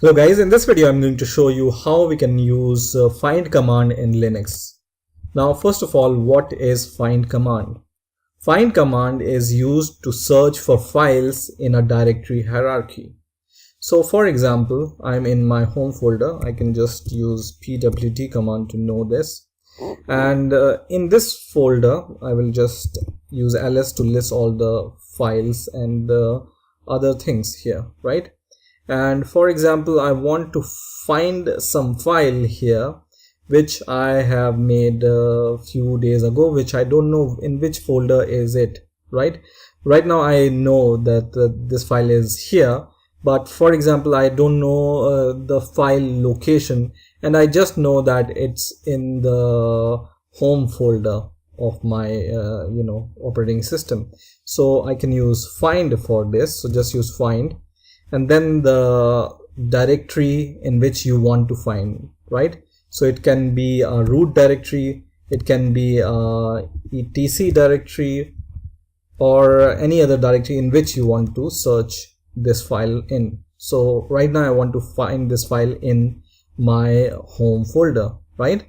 Hello guys, in this video I'm going to show you how we can use find command in Linux. Now first of all, what is find command? Find command is used to search for files in a directory hierarchy. So for example, I'm in my home folder. I can just use pwd command to know this. And in this folder, I will just use ls to list all the files and other things here, right? And for example, I want to find some file here which I have made a few days ago, which I don't know in which folder is it, right? Right now I know that this file is here, but for example I don't know the file location, and I just know that it's in the home folder of my operating system. So I can use find for this. So just use find and then the directory in which you want to find, right? So it can be a root directory, it can be a etc directory, or any other directory in which you want to search this file in. So right now I want to find this file in my home folder, right?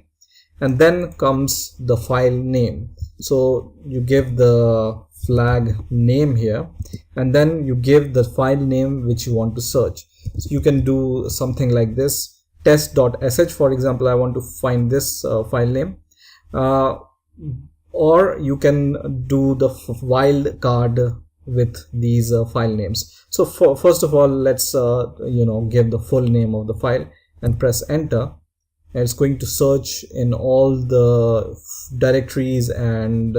And then comes the file name. So you give the flag name here, and then you give the file name which you want to search. So you can do something like this, test.sh, for example. I want to find this file name, or you can do the wildcard with these file names. So first of all, let's give the full name of the file and press enter, and it's going to search in all the directories and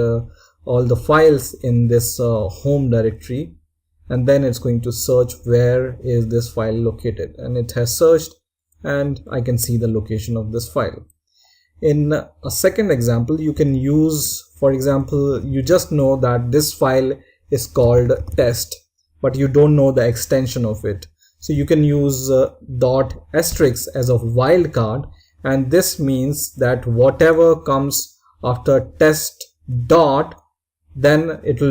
all the files in this home directory, and then it's going to search where is this file located, and it has searched and I can see the location of this file. In a second example, you can use, for example, you just know that this file is called test, but you don't know the extension of it. So you can use dot asterisk as a wildcard, and this means that whatever comes after test dot, then it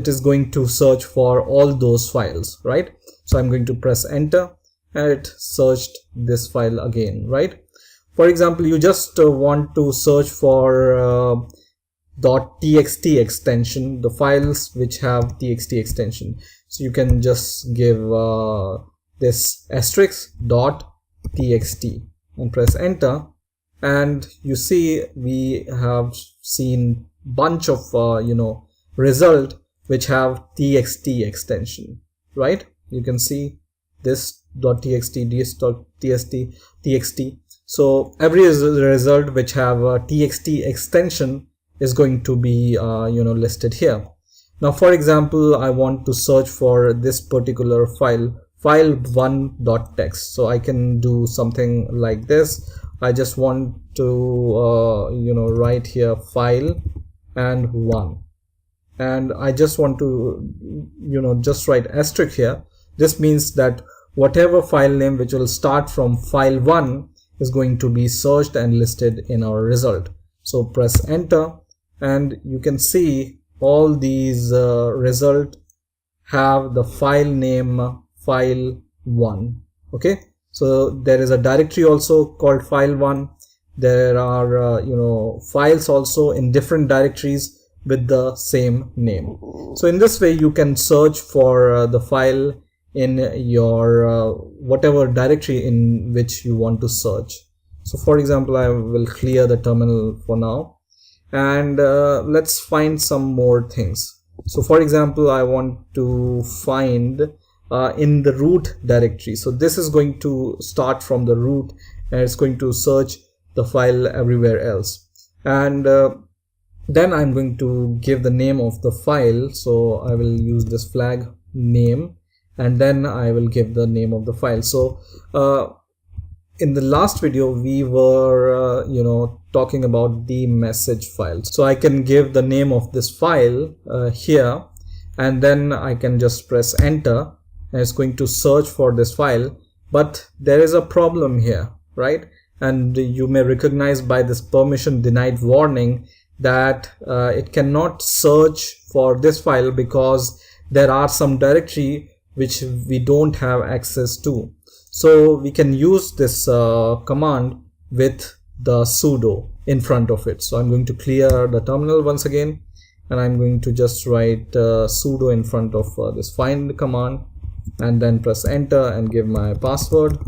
is going to search for all those files, right? So I'm going to press enter, and it searched this file again, right? For example, you just want to search for .txt extension, the files which have txt extension. So you can just give this asterisk .txt and press enter, and you see we have seen bunch of result which have txt extension, right? You can see this .txt, txt. So every result which have a txt extension is going to be listed here. Now for example, I want to search for this particular file1.txt. so I can do something like this. I just want to write here file and 1, and I just want to just write asterisk here. This means that whatever file name which will start from file 1 is going to be searched and listed in our result. So press enter, and you can see all these result have the file name file1. Okay, so there is a directory also called file1. There are files also in different directories with the same name. So in this way you can search for the file in your whatever directory in which you want to search. So for example, I will clear the terminal for now, and let's find some more things. So for example, I want to find in the root directory. So this is going to start from the root, and it's going to search the file everywhere else, and then I'm going to give the name of the file. So I will use this flag name, and then I will give the name of the file. So in the last video we were talking about the message file. So I can give the name of this file here, and then I can just press enter, and it's going to search for this file. But there is a problem here, right? And you may recognize by this permission denied warning that it cannot search for this file because there are some directory which we don't have access to. So we can use this command with the sudo in front of it. So I'm going to clear the terminal once again, and I'm going to just write sudo in front of this find command, and then press enter and give my password,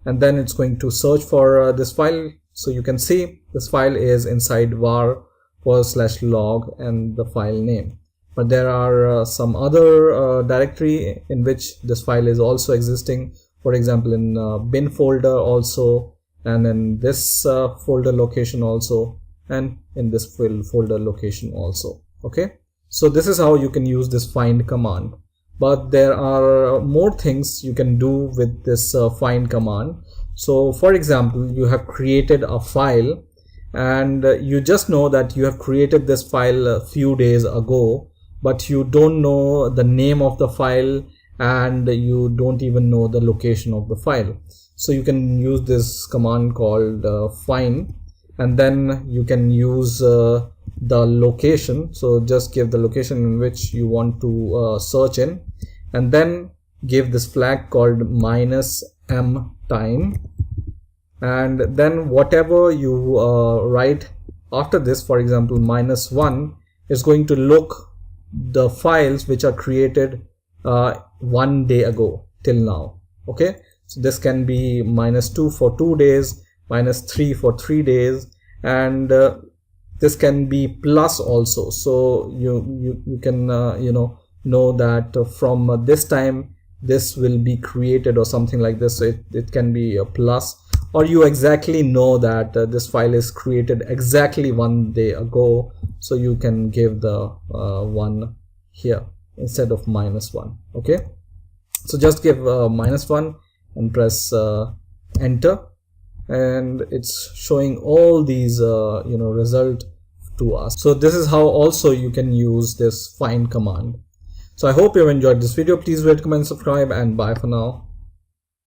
and then it's going to search for this file. So you can see this file is inside var/log and the file name, but there are some other directory in which this file is also existing, for example in bin folder also, and in this folder location also, and in this folder location also. Okay, so this is how you can use this find command. But there are more things you can do with this find command. So for example, you have created a file, and you just know that you have created this file a few days ago, but you don't know the name of the file, and you don't even know the location of the file. So you can use this command called find, and then you can use the location. So just give the location in which you want to search in, and then give this flag called -m time, and then whatever you write after this, for example -1, is going to look the files which are created 1 day ago till now. Okay, so this can be -2 for 2 days, -3 for 3 days, and this can be plus also. So you can know that from this time this will be created or something like this. So it can be a plus, or you exactly know that this file is created exactly 1 day ago, so you can give the 1 here instead of -1. Okay, so just give -1 and press enter, and it's showing all these result to us. So this is how also you can use this find command. So I hope you have enjoyed this video. Please rate, comment, subscribe, and bye for now.